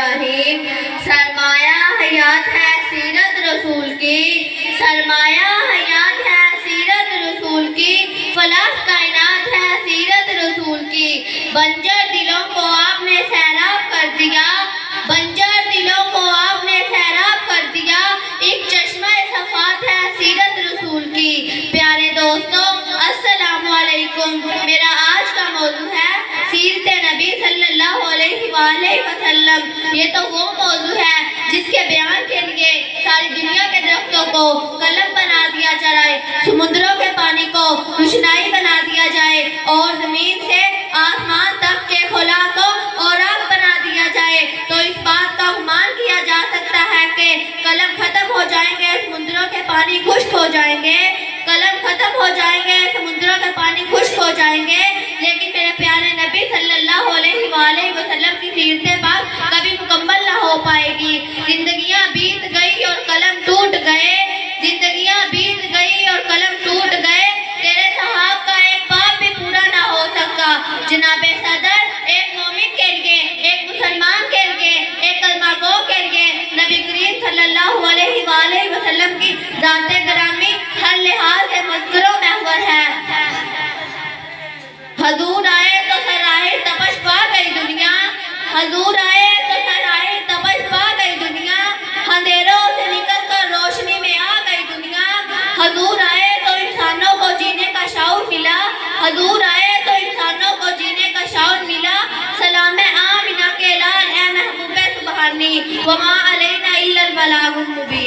الرحیم۔ سرمایہ حیات ہے سیرت رسول کی، سرمایہ حیات ہے سیرت رسول کی، فلاح کائنات ہے سیرت رسول کی۔ بنجر دلوں کو آپ نے سیراب کر دیا، بنجر دلوں کو آپ نے سیراب کر دیا، ایک چشمہ صفات ہے سیرت رسول کی۔ پیارے دوستوں السلام علیکم۔ میرا آج کا موضوع ہے سیرت نبی صلی اللہ علیہ وآلہ وسلم۔ یہ تو وہ موضوع ہے جس کے بیان کے لیے ساری دنیا کے درختوں کو قلم بنا دیا جائے، سمندروں کے پانی کو روشنائی بنا دیا جائے، اور زمین سے آسمان تک کے خلا کو اوراق بنا دیا جائے، تو اس بات کا گمان کیا جا سکتا ہے کہ قلم ختم ہو جائیں گے، سمندروں کے پانی خشک ہو جائیں گے، قلم ختم ہو جائیں گے، سمندروں کے پانی خشک ہو جائیں گے، لیکن میرے پیارے نبی صلی اللہ علیہ وآلہ وسلم کی سیرت پاک کبھی مکمل نہ ہو پائے گی۔ زندگیاں بیت گئی اور قلم ٹوٹ گئے، زندگیاں بیت گئی اور قلم ٹوٹ گئے، تیرے صحاب کا ایک باب بھی پورا نہ ہو سکا۔ جناب صدر، ایک مومن کے لیے، ایک مسلمان کے لیے، ایک کلمہ گو کے لیے نبی کریم صلی اللہ علیہ وآلہ وسلم کی ذات گرامی ہر لحاظ سے مذکور و محور ہے۔ حضور آئے تو سرائے تپش پا گئی دنیا، حضور آئے تو سرائے تپش پا گئی دنیا، اندھیروں سے نکل کر روشنی میں آ گئی دنیا۔ حضور آئے تو انسانوں کو جینے کا شعور ملا، حضور آئے تو انسانوں کو جینے کا شعور ملا۔ سلام آمنہ کے لال اے محبوب سبحانی، وما علینا الا البلاغ المبین۔